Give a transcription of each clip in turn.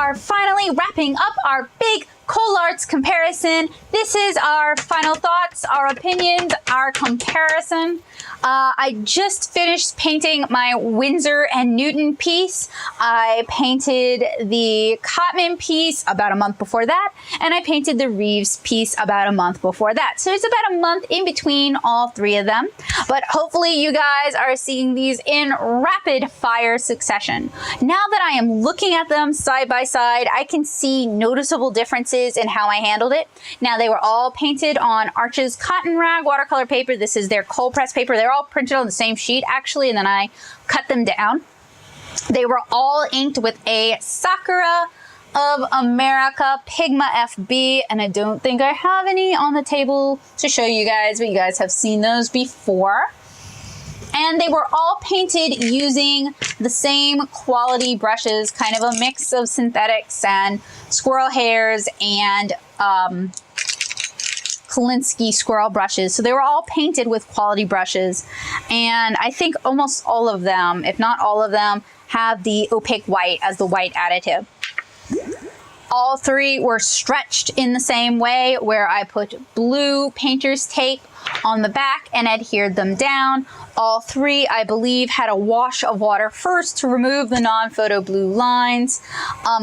are finally wrapping up our big ColArts comparison. This is our final thoughts, our opinions, our comparison. I just finished painting my Winsor and Newton piece. I painted the Cotman piece about a month before that, and I painted the Reeves piece about a month before that. So it's about a month in between all three of them. But hopefully you guys are seeing these in rapid fire succession. Now that I am looking at them side by side, I can see noticeable differences in how I handled it. Now, they were all painted on Arch's cotton rag watercolor paper. This is their cold press paper. They're all printed on the same sheet actually, and then I cut them down. They were all inked with a Sakura of America Pigma FB, and I don't think I have any on the table to show you guys, but you guys have seen those before. And they were all painted using the same quality brushes, kind of a mix of synthetics and squirrel hairs and Kolinsky squirrel brushes. So they were all painted with quality brushes. And I think almost all of them, if not all of them, have the opaque white as the white additive. All three were stretched in the same way, where I put blue painter's tape on the back and adhered them down. All three, I believe, had a wash of water first to remove the non-photo blue lines.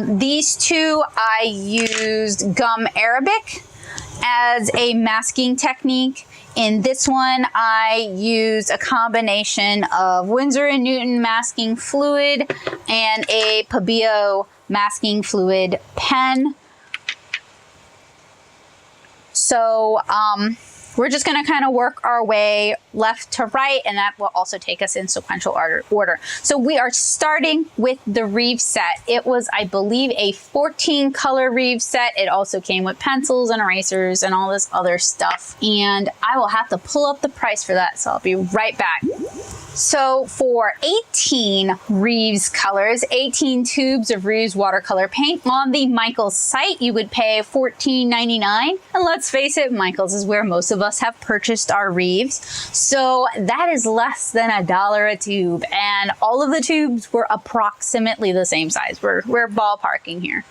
These two, I used gum Arabic as a masking technique. In this one, I used a combination of Winsor & Newton masking fluid and a Pabio masking fluid pen. So we're just going to kind of work our way left to right, and that will also take us in sequential order. So we are starting with the Reeves set. It was, I believe, a 14 color Reeves set. It also came with pencils and erasers and all this other stuff. And I will have to pull up the price for that, so I'll be right back. So for 18 Reeves colors, 18 tubes of Reeves watercolor paint on the Michaels site, you would pay $14.99. And let's face it, Michaels is where most of us have purchased our Reeves. So that is less than $1 a tube. And all of the tubes were approximately the same size. We're ballparking here.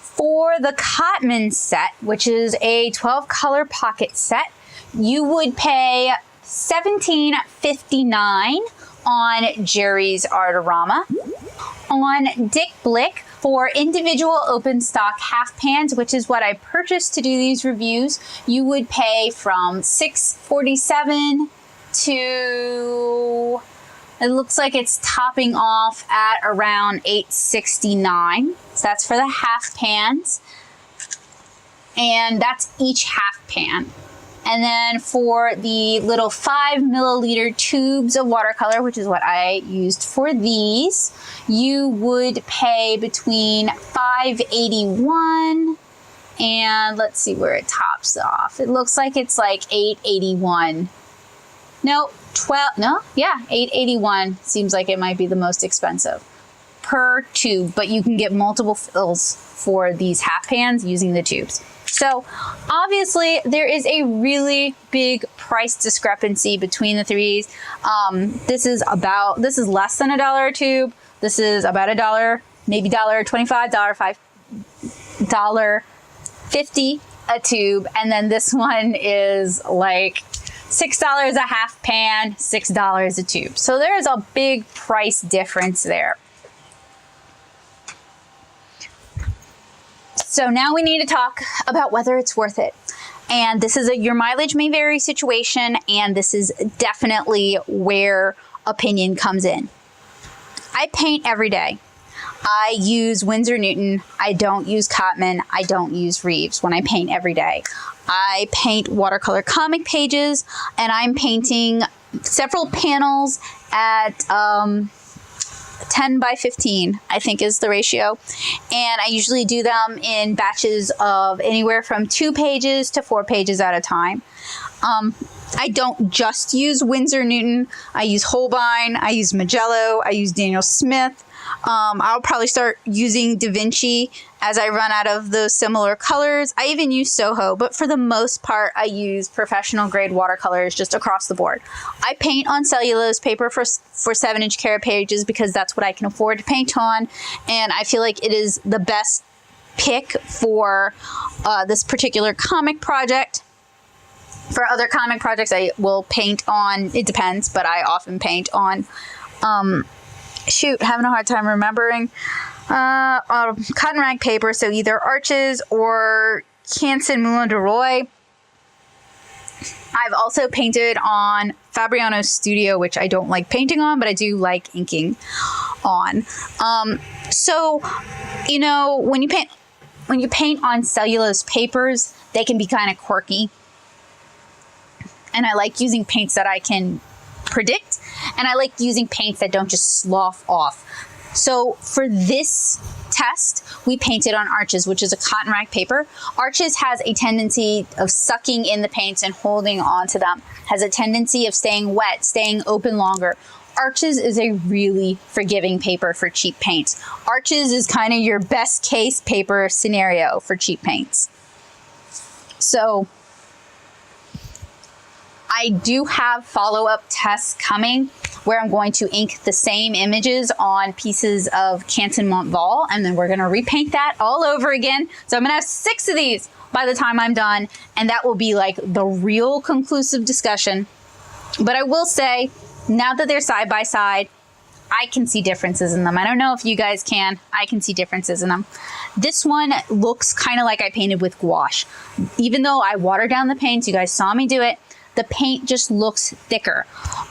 For the Cotman set, which is a 12 color pocket set, you would pay $17.59 on Jerry's Artorama. On DickBlick, for individual open stock half pans, which is what I purchased to do these reviews, you would pay from $6.47 to, it looks like it's topping off at around $8.69. So that's for the half pans. And that's each half pan. And then for the little 5 milliliter tubes of watercolor, which is what I used for these, you would pay between $5.81 and let's see where it tops off. It looks like it's like $8.81. No, $8.81 seems like it might be the most expensive per tube, but you can get multiple fills for these half pans using the tubes. So obviously there is a really big price discrepancy between the threes. This is less than $1 a tube. This is about $1, maybe $1.25, $1.50 a tube. And then this one is like $6 a half pan, $6 a tube. So there's a big price difference there. So now we need to talk about whether it's worth it. And this is a your mileage may vary situation, and this is definitely where opinion comes in. I paint every day. I use Winsor Newton. I don't use Cotman. I don't use Reeves when I paint every day. I paint watercolor comic pages, and I'm painting several panels at 10 by 15, I think is the ratio. And I usually do them in batches of anywhere from 2 pages to 4 pages at a time. I don't just use Winsor Newton. I use Holbein, I use Magello, I use Daniel Smith. I'll probably start using Da Vinci as I run out of those similar colors. I even use Soho, but for the most part, I use professional grade watercolors just across the board. I paint on cellulose paper for 7-inch carat pages because that's what I can afford to paint on, and I feel like it is the best pick for this particular comic project. For other comic projects, I will paint on, it depends, but I often paint on, having a hard time remembering, cotton rag paper, so either Arches or Canson Moulin de Roy. I've also painted on Fabriano Studio, which I don't like painting on, but I do like inking on. So, you know, when you paint on cellulose papers, they can be kind of quirky. And I like using paints that I can predict, and I like using paints that don't just slough off. So for this test, we painted on Arches, which is a cotton rag paper. Arches has a tendency of sucking in the paints and holding onto them, has a tendency of staying wet, staying open longer. Arches is a really forgiving paper for cheap paints. Arches is kind of your best case paper scenario for cheap paints. So I do have follow-up tests coming where I'm going to ink the same images on pieces of Canson Montval, and then we're going to repaint that all over again. So I'm going to have 6 of these by the time I'm done, and that will be like the real conclusive discussion. But I will say, now that they're side by side, I can see differences in them. I don't know if you guys can. I can see differences in them. This one looks kind of like I painted with gouache. Even though I watered down the paints, you guys saw me do it, the paint just looks thicker.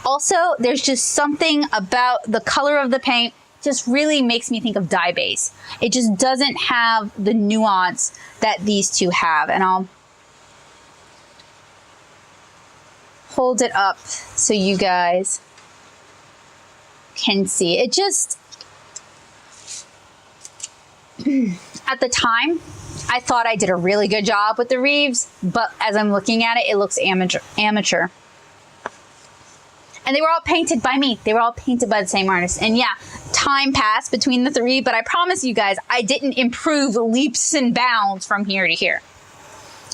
Also, there's just something about the color of the paint just really makes me think of dye base. It just doesn't have the nuance that these two have. And I'll hold it up so you guys can see. It just, at the time, I thought I did a really good job with the Reeves, but as I'm looking at it, it looks amateur. And they were all painted by me. They were all painted by the same artist. And yeah, time passed between the 3, but I promise you guys, I didn't improve leaps and bounds from here to here.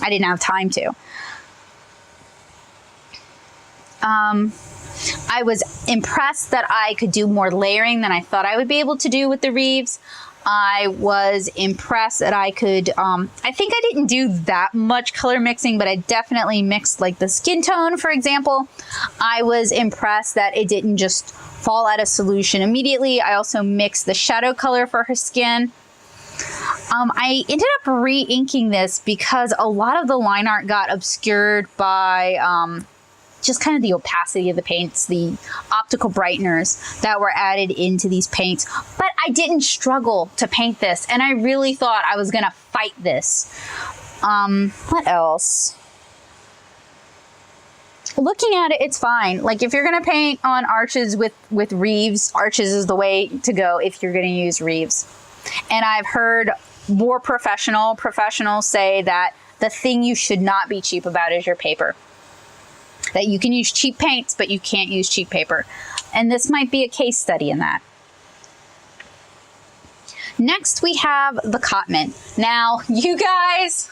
I didn't have time to. I was impressed that I could do more layering than I thought I would be able to do with the Reeves. I was impressed that I could, I think I didn't do that much color mixing, but I definitely mixed like the skin tone, for example. I was impressed that it didn't just fall out of solution immediately. I also mixed the shadow color for her skin. I ended up re-inking this because a lot of the line art got obscured by, just kind of the opacity of the paints, the optical brighteners that were added into these paints. But I didn't struggle to paint this, and I really thought I was gonna fight this. What else? Looking at it, it's fine. Like if you're gonna paint on Arches with Reeves, Arches is the way to go if you're gonna use Reeves. And I've heard more professionals say that the thing you should not be cheap about is your paper. That you can use cheap paints, but you can't use cheap paper. And this might be a case study in that. Next, we have the Cotman. Now, you guys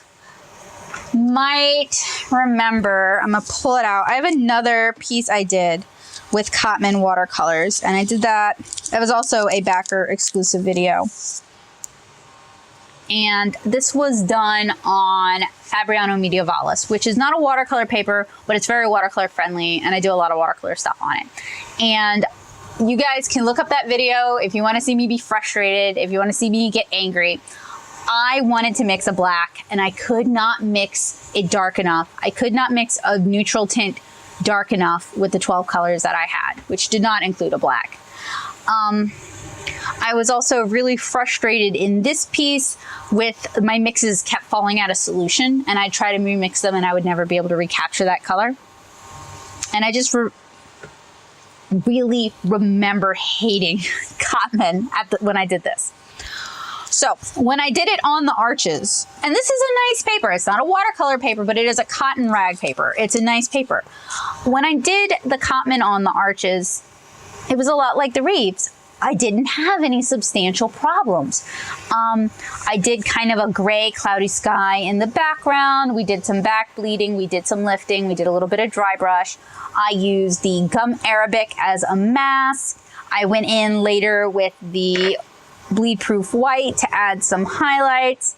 might remember, I'm gonna pull it out. I have another piece I did with Cotman watercolors, and I did that. That was also a backer exclusive video. And this was done on Fabriano Medievalis, which is not a watercolor paper, but it's very watercolor friendly, and I do a lot of watercolor stuff on it. And you guys can look up that video if you want to see me be frustrated, if you want to see me get angry. I wanted to mix a black, and I could not mix it dark enough. I could not mix a neutral tint dark enough with the 12 colors that I had, which did not include a black. I was also really frustrated in this piece with my mixes kept falling out of solution, and I'd try to remix them and I would never be able to recapture that color. And I just really remember hating Cotman when I did this. So when I did it on the Arches, and this is a nice paper, it's not a watercolor paper, but it is a cotton rag paper. It's a nice paper. When I did the Cotman on the Arches, it was a lot like the Reeves. I didn't have any substantial problems. I did kind of a gray cloudy sky in the background. We did some back bleeding. We did some lifting. We did a little bit of dry brush. I used the gum arabic as a mask. I went in later with the bleed proof white to add some highlights.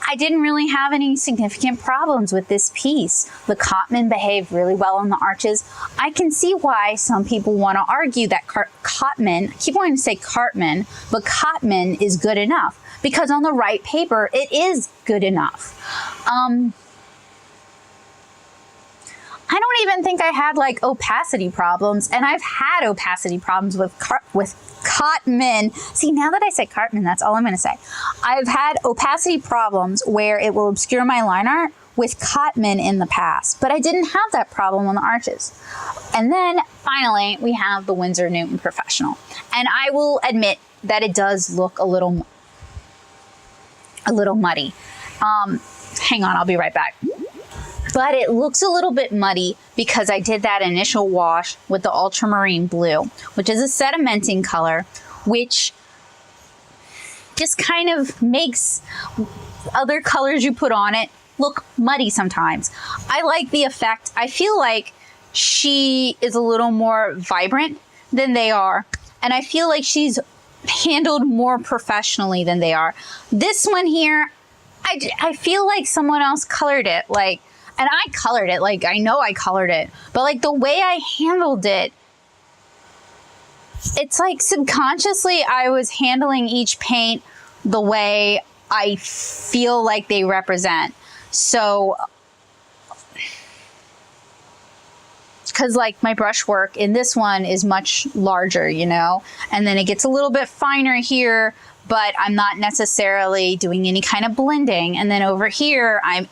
I didn't really have any significant problems with this piece. The Cotman behaved really well on the arches. I can see why some people want to argue that Cotman, I keep wanting to say Cartman, but Cotman is good enough because on the right paper, it is good enough. I don't even think I had like opacity problems, and I've had opacity problems with Cotman. See, now that I say Cartman, that's all I'm going to say. I've had opacity problems where it will obscure my line art with Cotman in the past, but I didn't have that problem on the arches. And then finally, we have the Winsor Newton Professional. And I will admit that it does look a little muddy. Hang on, I'll be right back. But it looks a little bit muddy because I did that initial wash with the Ultramarine Blue, which is a sedimenting color, which just kind of makes other colors you put on it look muddy sometimes. I like the effect. I feel like she is a little more vibrant than they are, and I feel like she's handled more professionally than they are. This one here, I feel like someone else colored it, like, and I colored it, like I know I colored it, but like the way I handled it, it's like subconsciously I was handling each paint the way I feel like they represent. So, because like my brush work in this one is much larger, you know, and then it gets a little bit finer here, but I'm not necessarily doing any kind of blending. And then over here, I'm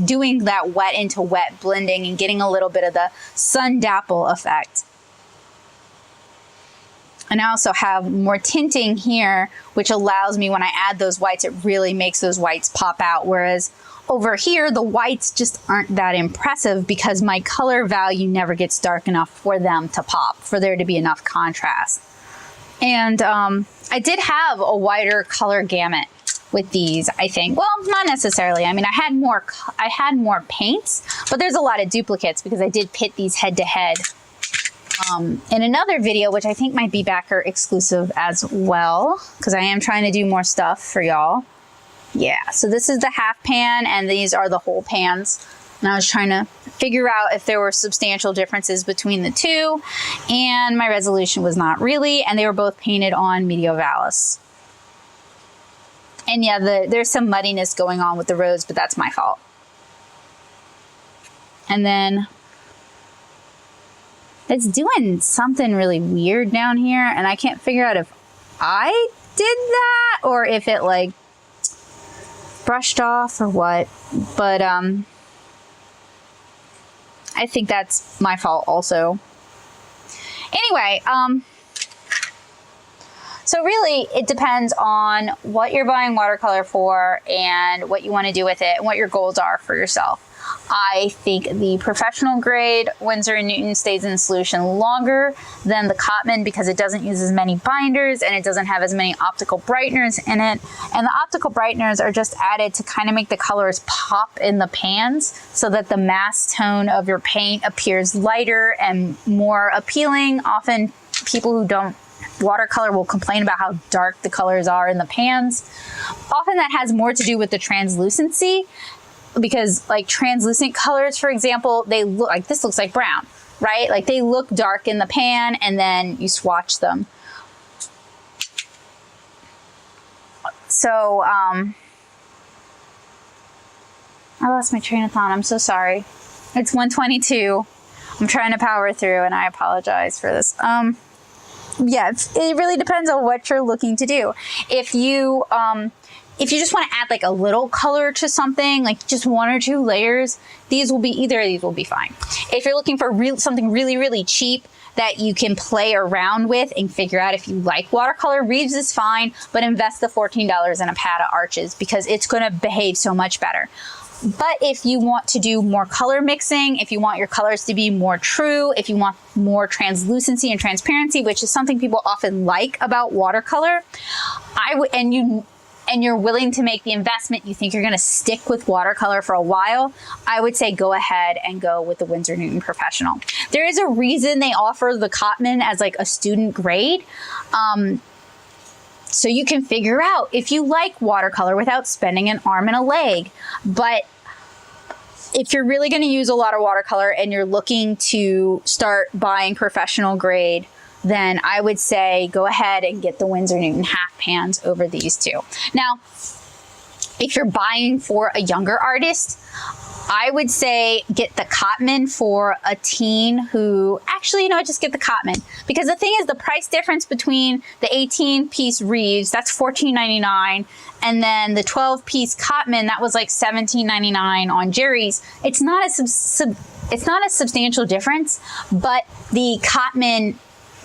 doing that wet into wet blending and getting a little bit of the sun dapple effect. And I also have more tinting here, which allows me, when I add those whites, it really makes those whites pop out. Whereas over here, the whites just aren't that impressive because my color value never gets dark enough for them to pop, for there to be enough contrast. And I did have a wider color gamut with these, I think. Well, not necessarily. I mean, I had more paints, but there's a lot of duplicates because I did pit these head to head in another video, which I think might be backer exclusive as well, because I am trying to do more stuff for y'all. Yeah, so this is the half pan and these are the whole pans. And I was trying to figure out if there were substantial differences between the two, and my resolution was not really, and they were both painted on Medievalis. And yeah, there's some muddiness going on with the rose, but that's my fault. And then it's doing something really weird down here, and I can't figure out if I did that or if it like brushed off or what, but I think that's my fault also. Anyway, so really it depends on what you're buying watercolor for and what you want to do with it and what your goals are for yourself. I think the professional grade Winsor & Newton stays in solution longer than the Cotman because it doesn't use as many binders and it doesn't have as many optical brighteners in it. And the optical brighteners are just added to kind of make the colors pop in the pans so that the mass tone of your paint appears lighter and more appealing. Often people who don't watercolor will complain about how dark the colors are in the pans. Often that has more to do with the translucency, because like translucent colors, for example, they look like, this looks like brown, right? Like they look dark in the pan and then you swatch them. So, I lost my train of thought. I'm so sorry. It's 1:22. I'm trying to power through and I apologize for this. Yeah, it really depends on what you're looking to do. If you just want to add like a little color to something, like just 1 or 2 layers, either of these will be fine. If you're looking for something really, really cheap that you can play around with and figure out if you like watercolor, Reeves is fine, but invest the $14 in a pad of arches because it's going to behave so much better. But if you want to do more color mixing, if you want your colors to be more true, if you want more translucency and transparency, which is something people often like about watercolor, and you're willing to make the investment, you think you're going to stick with watercolor for a while, I would say go ahead and go with the Winsor Newton Professional. There is a reason they offer the Cotman as like a student grade. So you can figure out if you like watercolor without spending an arm and a leg. But if you're really going to use a lot of watercolor and you're looking to start buying professional grade, then I would say go ahead and get the Winsor Newton half pans over these two. Now, if you're buying for a younger artist, I would say get the Cotman for a teen who, actually, you know, just get the Cotman. Because the thing is, the price difference between the 18-piece Reeves, that's $14.99, and then the 12-piece Cotman, that was like $17.99 on Jerry's. It's not a substantial difference, but the Cotman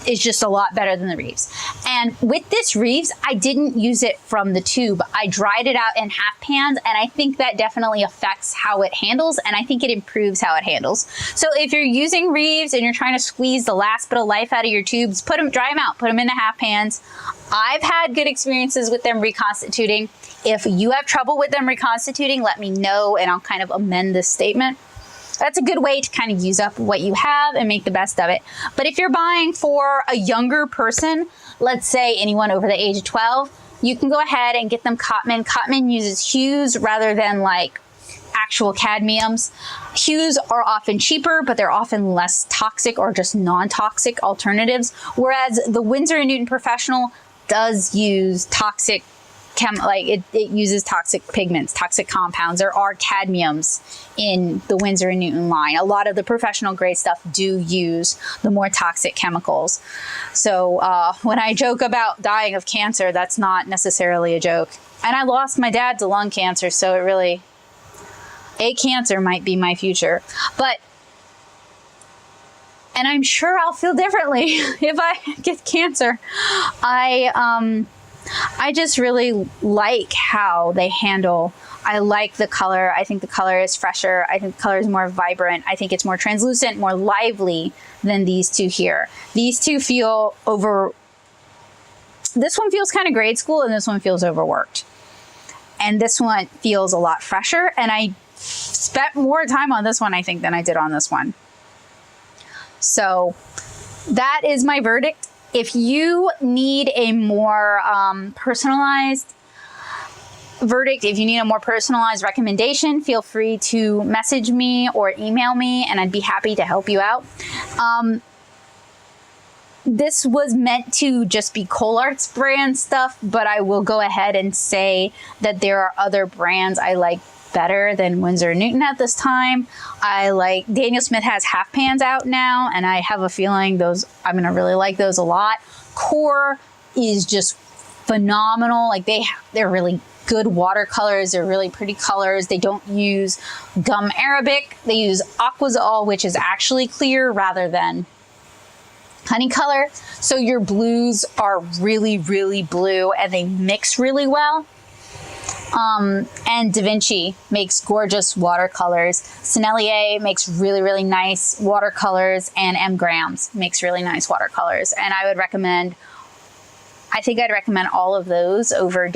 is just a lot better than the Reeves. And with this Reeves, I didn't use it from the tube. I dried it out in half pans, and I think that definitely affects how it handles, and I think it improves how it handles. So if you're using Reeves and you're trying to squeeze the last bit of life out of your tubes, dry them out, put them in the half pans. I've had good experiences with them reconstituting. If you have trouble with them reconstituting, let me know, and I'll kind of amend this statement. That's a good way to kind of use up what you have and make the best of it. But if you're buying for a younger person, let's say anyone over the age of 12, you can go ahead and get them Cotman. Cotman uses hues rather than like actual cadmiums. Hues are often cheaper, but they're often less toxic or just non-toxic alternatives. Whereas the Winsor & Newton Professional does use toxic it uses toxic pigments, toxic compounds. There are cadmiums in the Winsor & Newton line. A lot of the professional grade stuff do use the more toxic chemicals. So when I joke about dying of cancer, that's not necessarily a joke. And I lost my dad to lung cancer, so it really, cancer might be my future. And I'm sure I'll feel differently if I get cancer. I just really like how they handle. I like the color. I think the color is fresher. I think the color is more vibrant. I think it's more translucent, more lively than these two here. These two feel this one feels kind of grade school, and this one feels overworked. And this one feels a lot fresher, and I spent more time on this one, I think, than I did on this one. So that is my verdict. If you need a more personalized verdict, if you need a more personalized recommendation, feel free to message me or email me, and I'd be happy to help you out. This was meant to just be ColArts brand stuff, but I will go ahead and say that there are other brands I like better than Winsor & Newton at this time. Daniel Smith has half pans out now, and I have a feeling I'm gonna really like those a lot. Core is just phenomenal. Like they're really good watercolors. They're really pretty colors. They don't use gum arabic. They use aquazole, which is actually clear rather than honey color. So your blues are really, really blue, and they mix really well. And Da Vinci makes gorgeous watercolors. Sennelier makes really, really nice watercolors, and M. Grams makes really nice watercolors. And I'd recommend all of those over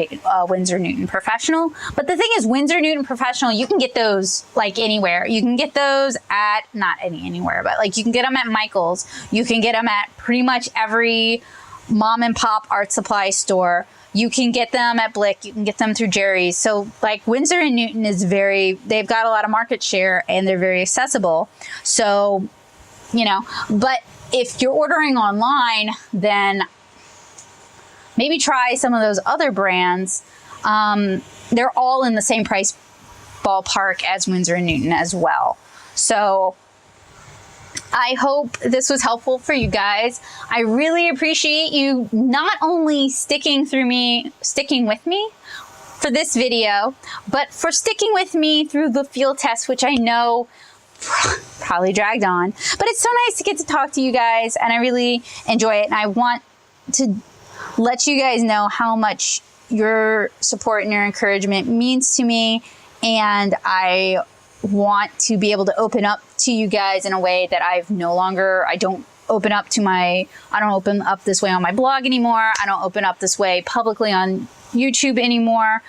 Winsor Newton Professional. But the thing is, Winsor Newton Professional, you can get those like anywhere. You can get those at, anywhere, but like you can get them at Michael's. You can get them at pretty much every mom and pop art supply store. You can get them at Blick. You can get them through Jerry's. So like Winsor & Newton they've got a lot of market share, and they're very accessible. So, but if you're ordering online, then maybe try some of those other brands. They're all in the same price ballpark as Winsor & Newton as well. So I hope this was helpful for you guys. I really appreciate you not only sticking with me for this video, but for sticking with me through the field test, which I know probably dragged on. But it's so nice to get to talk to you guys, and I really enjoy it. And I want to let you guys know how much your support and your encouragement means to me. and I want to be able to open up to you guys in a way that I don't open up this way on my blog anymore. I don't open up this way publicly on YouTube anymore.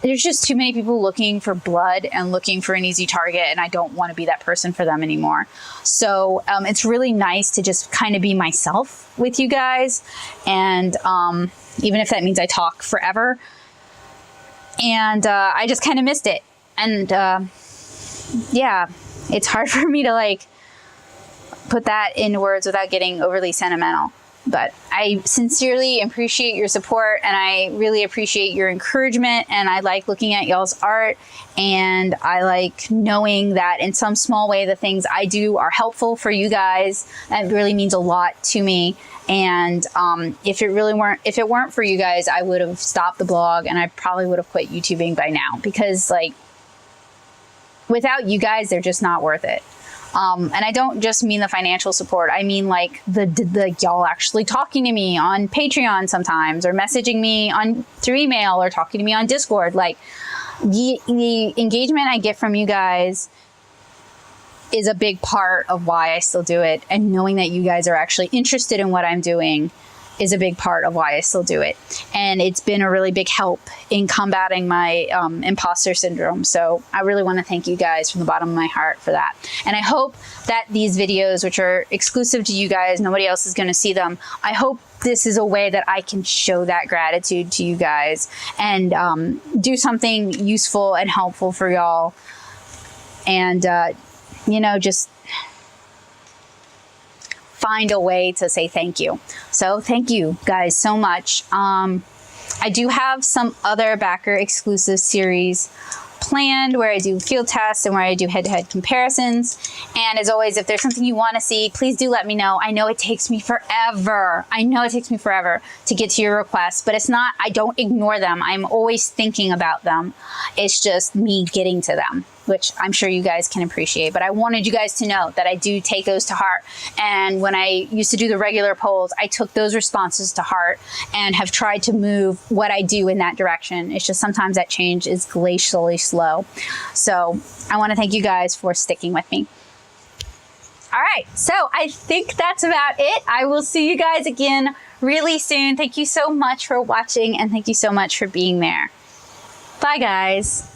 There's just too many people looking for blood and looking for an easy target, and I don't want to be that person for them anymore. So it's really nice to just kind of be myself with you guys, and even if that means I talk forever. And I just kind of missed it. And yeah, it's hard for me to like put that into words without getting overly sentimental. But I sincerely appreciate your support, and I really appreciate your encouragement, and I like looking at y'all's art, and I like knowing that in some small way the things I do are helpful for you guys. That really means a lot to me. And if it weren't for you guys, I would have stopped the blog, and I probably would have quit YouTubing by now, because like without you guys, they're just not worth it. And I don't just mean the financial support. I mean like the y'all actually talking to me on Patreon sometimes, or messaging me through email, or talking to me on Discord. Like the engagement I get from you guys is a big part of why I still do it. And knowing that you guys are actually interested in what I'm doing is a big part of why I still do it. And it's been a really big help in combating my imposter syndrome. So I really want to thank you guys from the bottom of my heart for that. And I hope that these videos, which are exclusive to you guys, nobody else is going to see them, I hope this is a way that I can show that gratitude to you guys, and do something useful and helpful for y'all. And, you know, just find a way to say thank you. So thank you guys so much. I do have some other backer exclusive series planned where I do field tests and where I do head-to-head comparisons. And as always, if there's something you want to see, please do let me know. I know it takes me forever. I know it takes me forever to get to your requests, but it's not, I don't ignore them. I'm always thinking about them. It's just me getting to them, which I'm sure you guys can appreciate. But I wanted you guys to know that I do take those to heart. And when I used to do the regular polls, I took those responses to heart and have tried to move what I do in that direction. It's just sometimes that change is glacially slow. So I want to thank you guys for sticking with me. All right, so I think that's about it. I will see you guys again really soon. Thank you so much for watching, and thank you so much for being there. Bye, guys.